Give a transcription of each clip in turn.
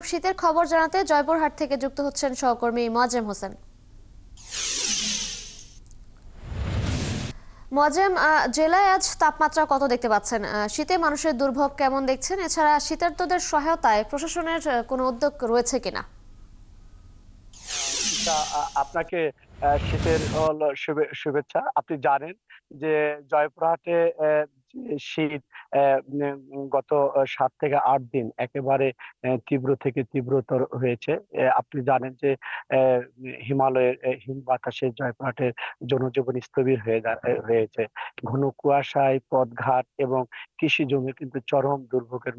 শীতের খবর জানাতে জয়পুরহাট থেকে যুক্ত হচ্ছেন সহকর্মী মোয়াজ্জেম হোসেন। মোয়াজ্জেম, জেলায় আজ তাপমাত্রা কত দেখতে পাচ্ছেন? শীতে মানুষের দুর্ভোগ কেমন দেখছেন? এছাড়া শীতার্তদের সহায়তায় প্রশাসনের কোনো উদ্যোগ রয়েছে কিনা? আপনাকে শীতের শুভেচ্ছা। আপনি জানেন যে জয়পুরহাটে যে শীত গত 7 থেকে 8 দিন একেবারে তীব্র থেকে তীব্রতর হয়েছে। আপনি জানেন যে হিমালয়ের হিম বাতাসে জয়পুরহাটের জনজীবন স্থবির হয়েছে। ঘন কুয়াশায় পথঘাট এবং কৃষি জমি কিন্তু চরম দুর্ভোগের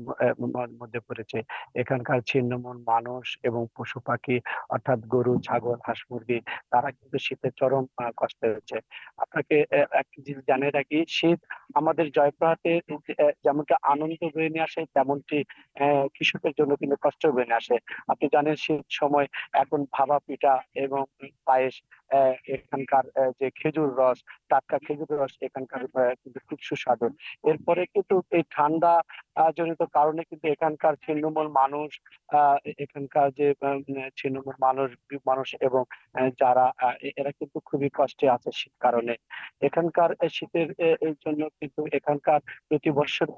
মধ্যে পড়েছে। এখানকার ছিন্নমূল মানুষ এবং পশু পাখি অর্থাৎ গরু, ছাগল, হাঁস, মুরগি তারা কিন্তু শীতে চরম কষ্টে হচ্ছে। আপনাকে একটা জিনিস জানিয়ে রাখি, শীত আমাদের জয়পুরহাটে যেমনটি আনন্দ বয়ে নিয়ে আসে, তেমনটি কৃষকের জন্য কিন্তু কষ্ট বয়ে নিয়ে আসে। আপনি জানেন শীত সময় এখন ভাপা পিঠা এবং পায়েস, এখানকার যে খেজুর রস, টাটকা খেজুর রস এখানকার কিন্তু খুব সুস্বাদু। এরপরে কিন্তু এই ঠান্ডা জনিত কারণে কিন্তু এখানকার ছিন্নমূল মানুষ, এখানকার যে ছিন্নমূল মানুষ এবং যারা এরা কিন্তু খুবই কষ্টে আছে শীত কারণে। এখানকার শীতের এই জন্য কিন্তু এখানকার প্রতি বছর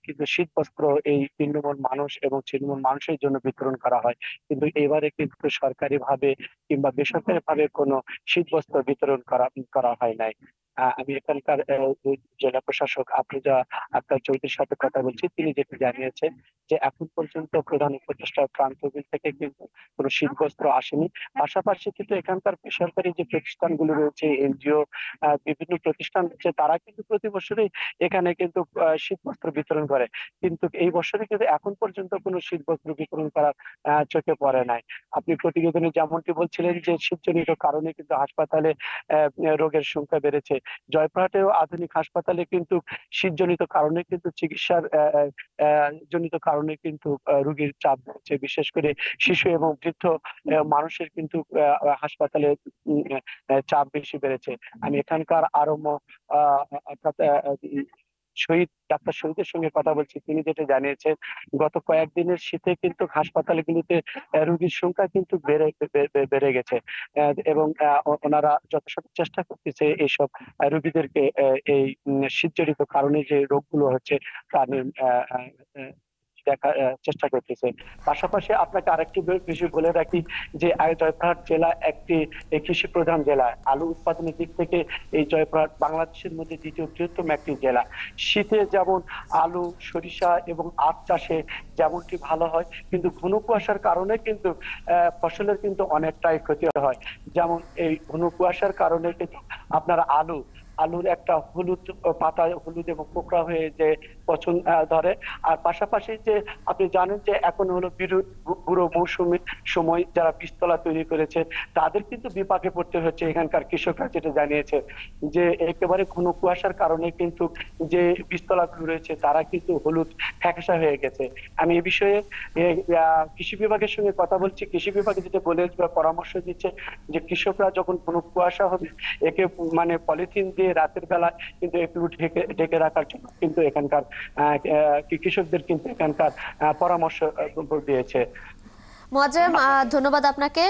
কিন্তু শীত বস্ত্র এই ছিন্নমূল মানুষ এবং ছিন্নমূল মানুষের জন্য বিতরণ করা হয়, কিন্তু এবারে কিন্তু সরকারি ভাবে কিংবা বেসরকারি ভাবে কোনো শীত বস্ত্র বিতরণ করা করা হয় নাই। আমি এখানকার জেলা প্রশাসক আফরোজা আক্তার চৌধুরীর সাথে কথা বলছি। তিনি যেটা জানিয়েছেন যে এখন পর্যন্ত প্রধান উপদেষ্টা প্রান্তবিল থেকে কিন্তু কোনো শীতবস্ত্র আসেনি। পাশাপাশি কিন্তু এখানকার বেসরকারি যে প্রতিষ্ঠানগুলো রয়েছে, এনজিও, বিভিন্ন প্রতিষ্ঠান রয়েছে, তারা কিন্তু প্রতি বছরই এখানে কিন্তু শীতবস্ত্র বিতরণ করে, কিন্তু এই বছরে কিন্তু এখন পর্যন্ত কোনো শীতবস্ত্র বিতরণ করার চোখে পড়ে নাই। আপনি প্রতিবেদনে যেমনটি বলছিলেন যে শীতজনিত কারণে কিন্তু হাসপাতালে রোগের সংখ্যা বেড়েছে। জয়পুরহাটেও আধুনিক হাসপাতালে কিন্তু শীতজনিত কারণে কিন্তু চিকিৎসার জনিত কারণে কিন্তু রোগীর চাপ বেড়েছে, বিশেষ করে শিশু এবং বৃদ্ধ মানুষের কিন্তু হাসপাতালে চাপ বেশি বেড়েছে। আমি এখানকার অর্থাৎ ডাক্তার শহীদের সঙ্গে কথা বলছি। তিনি যেটা জানিয়েছেন, গত কয়েকদিনের শীতে কিন্তু হাসপাতালগুলিতে রোগীর সংখ্যা কিন্তু বেড়ে গেছে, এবং ওনারা যথাসাধ্য চেষ্টা করতেছে এইসব রোগীদেরকে এই শীতজনিত কারণে যে রোগগুলো হচ্ছে তা নিয়ে দেখার চেষ্টা করতেছে। পাশাপাশি আপনাকে আরেকটি বিষয় বলে রাখি যে জয়পুরহাট জেলা একটি কৃষি প্রধান জেলা। আলু উৎপাদনের দিক থেকে এই জয়পুরহাট বাংলাদেশের মধ্যে দ্বিতীয় বৃহত্তম একটি জেলা। শীতে যেমন আলু, সরিষা এবং আখ চাষে যেমনটি ভালো হয়, কিন্তু ঘন কুয়াশার কারণে কিন্তু ফসলের কিন্তু অনেকটাই ক্ষতি হয়। যেমন এই ঘন কুয়াশার কারণে কিন্তু আপনার আলুর একটা হলুদ পাতা, হলুদ এবং কোকড়া হয়ে যে পচন ধরে। আর পাশাপাশি যে আপনি জানেন যে এখন হলো বুড়ো মৌসুমী সময়, যারা বীজতলা তৈরি করেছে তাদের কিন্তু বিপাকে পড়তে হচ্ছে। এখানকার কৃষকরা যেটা জানিয়েছে যে একেবারে ঘন কুয়াশার কারণে কিন্তু যে বীজতলাগুলো রয়েছে তারা কিন্তু হলুদ ফ্যাকাশা হয়ে গেছে। আমি এই বিষয়ে কৃষি বিভাগের সঙ্গে কথা বলছি। কৃষি বিভাগে যেটা বলে বা পরামর্শ দিচ্ছে যে কৃষকরা যখন কোনো কুয়াশা হবে একে মানে পলিথিন দিয়ে রাতের বেলা কিন্তু একটু ঢেকে ঢেকে রাখার জন্য কিন্তু এখানকার কৃষকদের কিন্তু এখানকার পরামর্শ দিয়েছে। মোয়াজ্জেম, ধন্যবাদ আপনাকে।